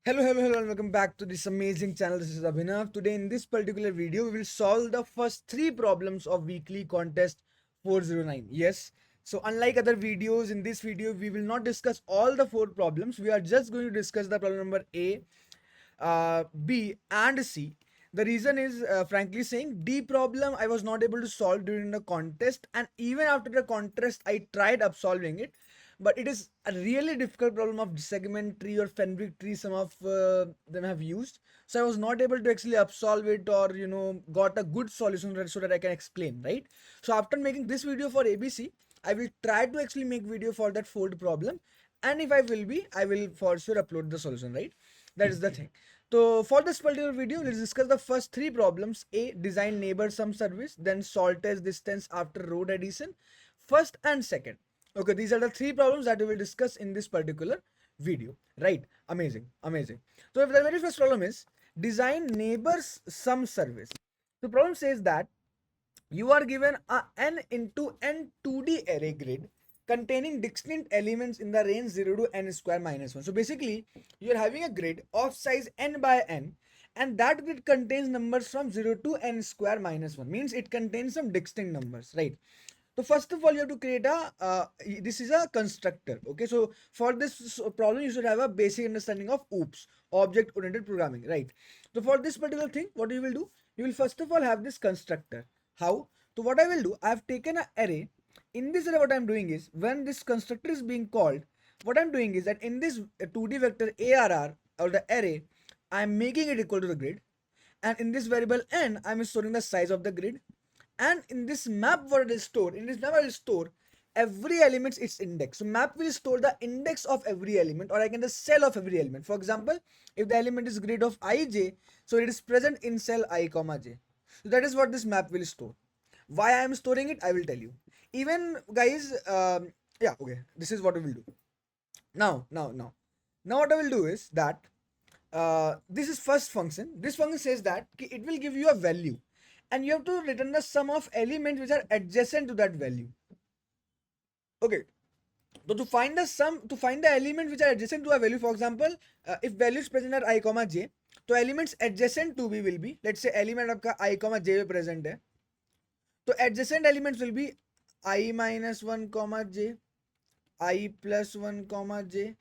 Hello, and welcome back to this amazing channel. This is Abhinav. Today, in this particular video, we will solve the first three problems of weekly contest 409. Yes, so unlike other videos, in this video, we will not discuss all the four problems. We are just going to discuss the problem number A, B, and C. The reason is, frankly saying, D problem I was not able to solve during the contest, and even after the contest, I tried up solving it, but it is a really difficult problem of segment tree or Fenwick tree. Some of them have used, so I was not able to actually upsolve it or got a good solution so that I can explain, right? So after making this video for ABC, I will try to actually make video for that fourth problem, and if I will for sure upload the solution, right? That is the thing. So for this particular video, let's discuss the first three problems. A, design neighbor sum service, then salt test distance after road addition, first and second. Okay, these are the three problems that we will discuss in this particular video, right? Amazing. So if the very first problem is design neighbors sum service. The problem says that you are given a n into n 2D array grid containing distinct elements in the range 0 to n square minus 1. So basically, you are having a grid of size n by n, and that grid contains numbers from 0 to n square minus 1. Means it contains some distinct numbers, right? So first of all, you have to create a, this is a constructor. Okay, so for this problem, you should have a basic understanding of OOPS, object-oriented programming, right? So for this particular thing, what you will do, you will first of all have this constructor. How? So what I will do, I have taken an array. In this array, what I'm doing is, when this constructor is being called, what I'm doing is that in this 2D vector ARR or the array, I'm making it equal to the grid. And in this variable n, I'm storing the size of the grid. And in this map, what it is stored, in this map I will store every element its index. So map will store the index of every element, or I can the cell of every element. For example, if the element is grid of ij, so it is present in cell I comma j. So that is what this map will store. Why I am storing it, I will tell you. Even guys, yeah, okay, this is what we will do. Now what I will do is that this is first function. This function says that it will give you a value, and you have to return the sum of elements which are adjacent to that value. Okay, so to find the sum, to find the elements which are adjacent to a value, for example, if value is present at I comma j, so elements adjacent to b will be, let's say element आपका I comma j में present है, तो adjacent elements will be I minus 1 comma j, I plus 1 comma j,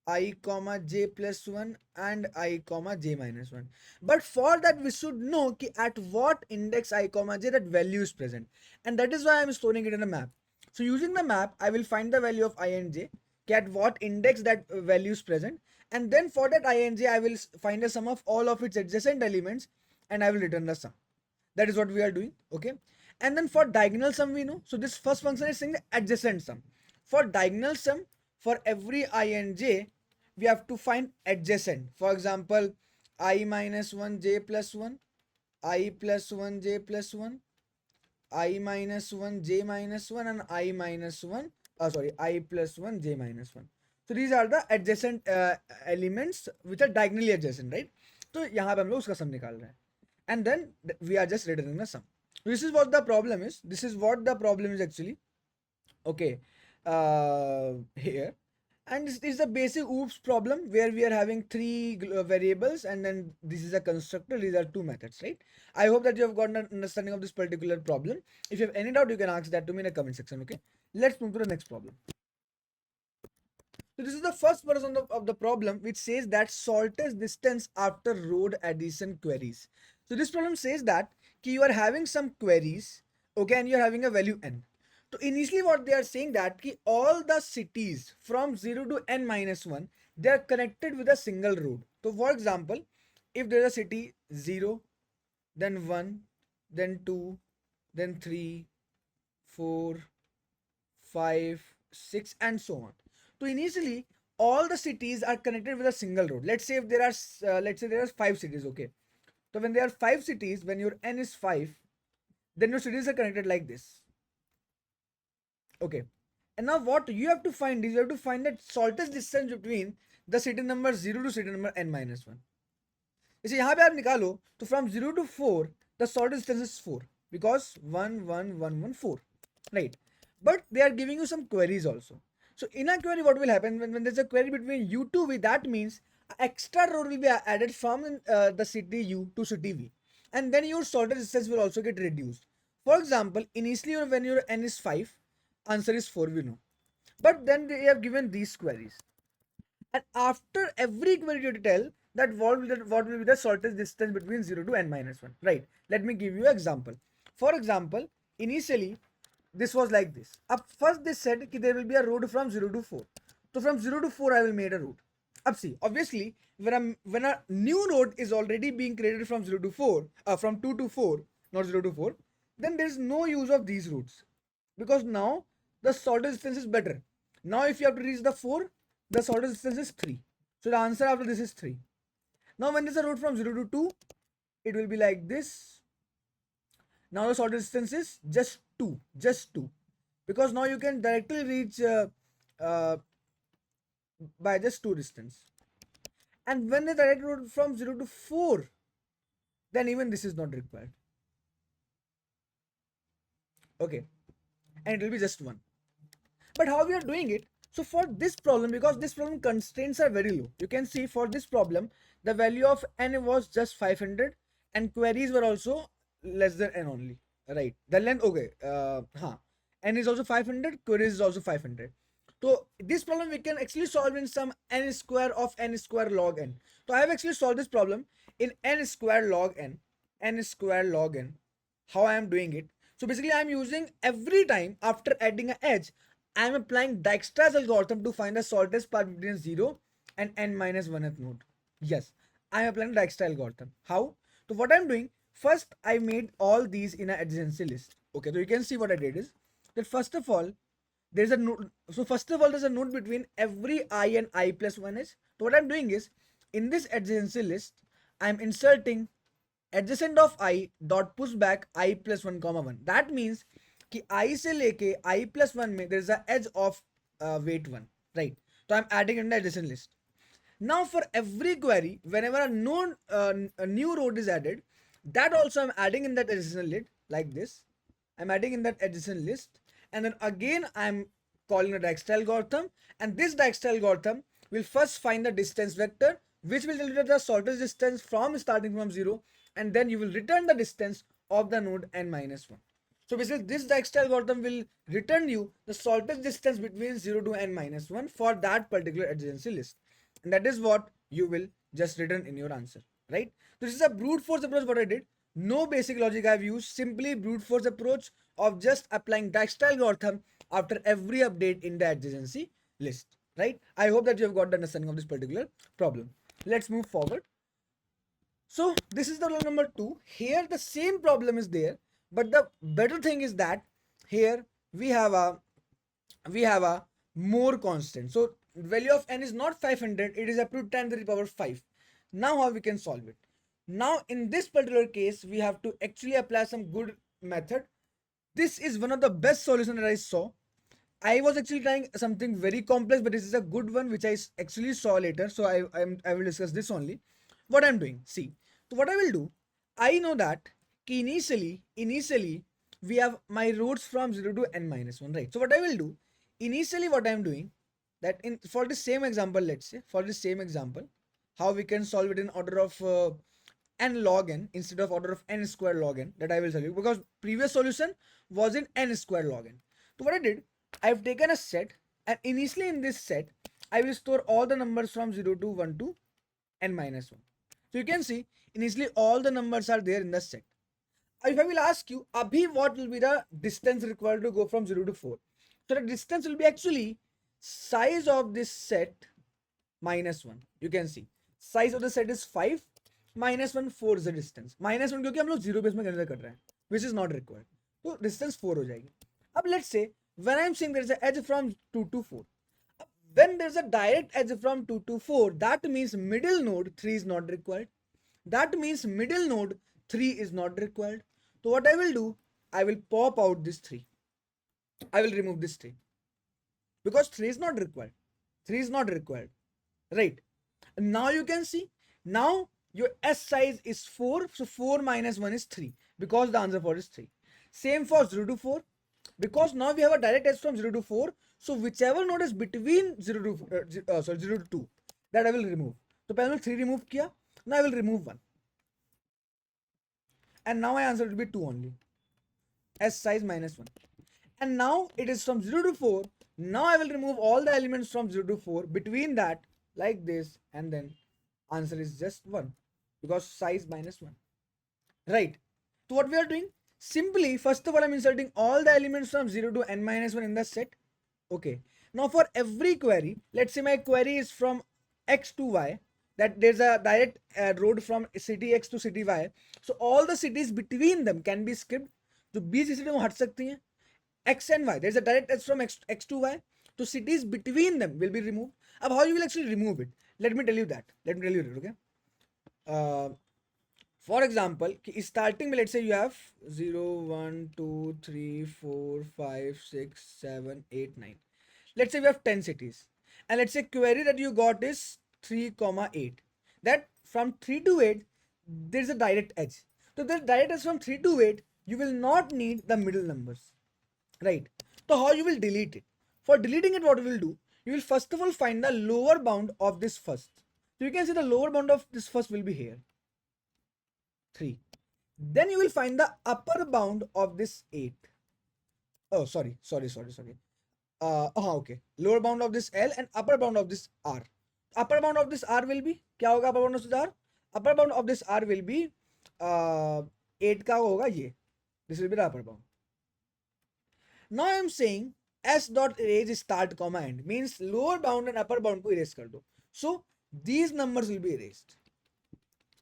I comma j plus 1, and I comma j minus 1. But for that we should know ki at what index I comma j that value is present, and that is why I am storing it in a map. So using the map, I will find the value of I and j, at what index that value is present, and then for that I and j I will find the sum of all of its adjacent elements, and I will return the sum. That is what we are doing. Okay, and then for diagonal sum we know, so this first function is saying the adjacent sum. For diagonal sum, for every I and j, we have to find adjacent. For example, I minus 1 j plus 1, I plus 1 j plus 1, I minus 1 j minus 1, and I minus 1, I plus 1 j minus 1. So these are the adjacent elements which are diagonally adjacent, right? तो यहाँ पे हम लोग उसका sum निकाल रहे हैं, and then we are just returning the sum. This is what the problem is. This is what the problem is actually. Okay, here. And this is the basic OOPS problem where we are having three variables, and then this is a constructor. These are two methods, right? I hope that you have gotten an understanding of this particular problem. If you have any doubt, you can ask that to me in the comment section. Okay, let's move to the next problem. So this is the first version of the problem, which says that shortest distance after road addition queries. So this problem says that you are having some queries, okay, and you are having a value n. So initially what they are saying that all the cities from 0 to n minus 1, they are connected with a single road. So for example, if there is a city 0, then 1, then 2, then 3, 4, 5, 6, and so on. So initially all the cities are connected with a single road. Let's say if there are 5 cities, okay. So when there are 5 cities, when your n is 5, then your cities are connected like this. Okay, and now what you have to find is you have to find that shortest distance between the city number 0 to city number n minus 1. इसे यहाँ पे आप निकालो तो from 0 to 4 the shortest distance is 4 because 1 1 1 1 4, right? But they are giving you some queries also. So in a query, what will happen when there's a query between u2 v, that means extra road will be added from the city U to city V, and then your sorted distance will also get reduced. For example, initially when your n is 5, answer is 4, we know. But then they have given these queries. And after every query you tell that what will be the shortest distance between 0 to n minus 1. Right. Let me give you an example. For example, initially this was like this. First they said that there will be a road from 0 to 4. So from 0 to 4 I will make a road. Up see, obviously when a new road is already being created from 0 to 4, from 2 to 4, not 0 to 4, then there is no use of these routes, because now the shortest distance is better. Now if you have to reach the 4, the shortest distance is 3. So the answer after this is 3. Now when there's a road from 0 to 2, it will be like this. Now the shortest distance is just 2, because now you can directly reach uh, by just 2 distance. And when the direct road from 0 to 4, then even this is not required. Okay, and it will be just 1. But how we are doing it? So for this problem, because this problem constraints are very low, you can see for this problem the value of n was just 500 and queries were also less than n only, right? The length, okay, n is also 500, queries is also 500. So this problem we can actually solve in some n square of n square log n. So I have actually solved this problem in n square log n, n square log n. How I am doing it? So basically I am using, every time after adding an edge, I am applying Dijkstra's algorithm to find the shortest path between 0 and n minus 1th node. Yes, I am applying Dijkstra's algorithm. How? So what I am doing, first I made all these in an adjacency list. Okay, so you can see what I did is that first of all, there's a node. So first of all, there's a node between every I and I plus 1 edge. So what I'm doing is, in this adjacency list, I'm inserting adjacent of I dot push back I plus 1 comma 1. That means कि I से लेके I plus 1 में there is a edge of weight 1, right? So I'm adding in the adjacent list. Now for every query, whenever a new road is added, that also I'm adding in that adjacent list like this. I'm adding in that adjacent list, and then again I'm calling a Dijkstra algorithm, and this Dijkstra algorithm will first find the distance vector, which will tell you the shortest distance from starting from 0, and then you will return the distance of the node n minus 1. So basically this Dijkstra algorithm will return you the shortest distance between 0 to n minus 1 for that particular adjacency list, and that is what you will just return in your answer, right? So this is a brute force approach what I did. No basic logic I've used, simply brute force approach of just applying Dijkstra algorithm after every update in the adjacency list, right? I hope that you have got the understanding of this particular problem. Let's move forward. So this is the problem number 2. Here the same problem is there, but the better thing is that here we have a more constant. So value of n is not 500, it is up to 10 to the power 5. Now how we can solve it? Now in this particular case we have to actually apply some good method. This is one of the best solutions that I saw. I was actually trying something very complex, but this is a good one which I actually saw later. So I will discuss this only. What I'm doing, see. So what I will do, I know that initially we have my roads from 0 to n minus 1, right? So what I will do, initially what I'm doing, that in for the same example, let's say for the same example, how we can solve it in order of n log n instead of order of n square log n, that I will tell you, because previous solution was in n square log n. So what I did, I've taken a set, and initially in this set I will store all the numbers from 0 to 1 to n minus 1. So you can see initially all the numbers are there in the set. If I will ask you, abhi what will be the distance required to go from 0 to 4? So the distance will be actually size of this set minus 1. You can see size of the set is 5, minus 1 4 is the distance. Minus 1 क्योंकि हम लोग 0 base में consider कर रहे हैं, which is not required. तो distance 4 हो जाएगी. अब let's say when I'm saying there is an edge from 2 to 4. When there's a direct edge from 2 to 4, that means middle node 3 is not required. That means middle node 3 is not required. So what I will do, I will pop out this 3. I will remove this 3. Because 3 is not required. 3 is not required. Right. And now you can see, now your S size is 4. So 4 minus 1 is 3. Because the answer for is 3. Same for 0 to 4. Because now we have a direct edge from 0 to 4. So whichever node is between 0 to 2, that I will remove. तो पहले मैंने 3 remove किया, now I will remove 1 and now my answer will be 2 only, s size -1. And now it is from 0 to 4. Now I will remove all the elements from 0 to 4 between that, like this, and then answer is just 1 because size -1. Right. So what we are doing? Simply, first of all, I'm inserting all the elements from 0 to n-1 in the set. Okay. Now for every query, let's say my query is from x to y, that there's a direct road from city x to city y. So all the cities between them can be skipped. तो 20 cities वो हट सकती हैं. X and Y, there's a direct edge from X to Y. So cities between them will be removed. Now how you will actually remove it? Let me tell you that. Okay. For example, starting let's say you have 0, 1, 2, 3, 4, 5, 6, 7, 8, 9. Let's say we have 10 cities. And let's say query that you got is 3, 8. That from 3 to 8, there's a direct edge. So the direct edge from 3 to 8, you will not need the middle numbers. Right. So how you will delete it? For deleting it, what you will do? You will first of all find the lower bound of this first. So you can see the lower bound of this first will be here. 3. Then you will find the upper bound of this 8. Oh, sorry. Okay. Lower bound of this L and upper bound of this R. Upper bound of this R will be, क्या होगा upper bound of this R? Upper bound of this R will be 8 का होगा ये. This will be the upper bound. Now I am saying s dot erase start comma end means lower bound and upper bound को erase कर दो. So these numbers will be erased.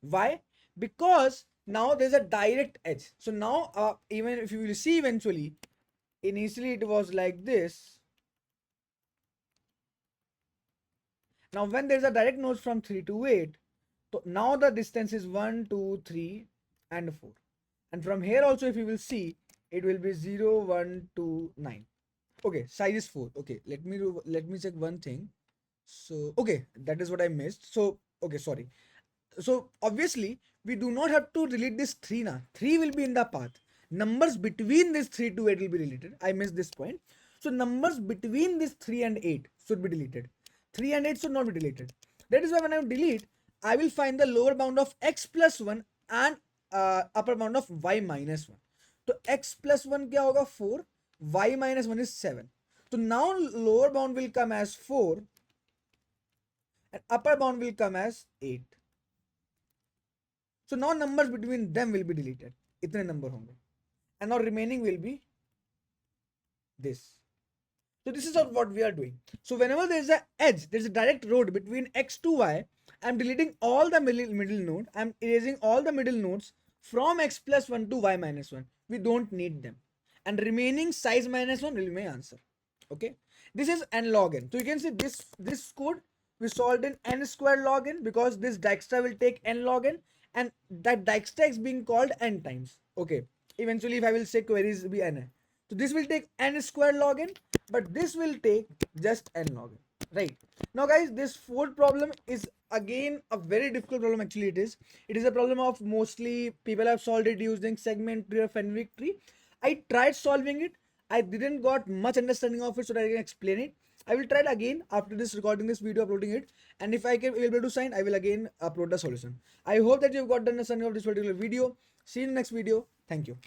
Why? Because now there's a direct edge. So now even if you will see eventually, initially it was like this. Now when there's a direct node from 3 to 8, so now the distance is 1, 2, 3 and 4. And from here also if you will see, it will be 0, 1, 2, 9. Okay, size is 4. Okay, let me check one thing. So okay, that is what I missed. So okay, sorry. So obviously we do not have to delete this 3 now. 3 will be in the path. Numbers between this 3 to 8 will be deleted. I missed this point. So numbers between this 3 and 8 should be deleted. 3 and 8 should not be deleted. That is why when I delete, I will find the lower bound of x plus 1 and upper bound of y minus 1. So x plus 1 क्या होगा 4, y minus 1 is 7. So now lower bound will come as 4 and upper bound will come as 8. So now numbers between them will be deleted. इतने number होंगे. And now remaining will be this. So this is what we are doing. So whenever there is a edge, there is a direct road between x to y, I am deleting all the middle node. I am erasing all the middle nodes from x plus 1 to y minus 1. We don't need them. And remaining size minus 1 will be my answer. Okay. This is n log n. So you can see this code we solved in n square log n because this Dijkstra will take n log n and that Dijkstra is being called n times. Okay. Eventually if I will say queries will be n. So this will take n square log n, but this will take just n log n. Right. Now guys, this fourth problem is again a very difficult problem. Actually it is a problem of mostly people have solved it using segment tree or Fenwick tree. I tried solving it. I didn't got much understanding of it so that I can explain it. I will try it again after this recording this video, uploading it, and if I can be able to sign, I will again upload the solution. I hope that you've got the understanding of this particular video. See you in the next video. Thank you.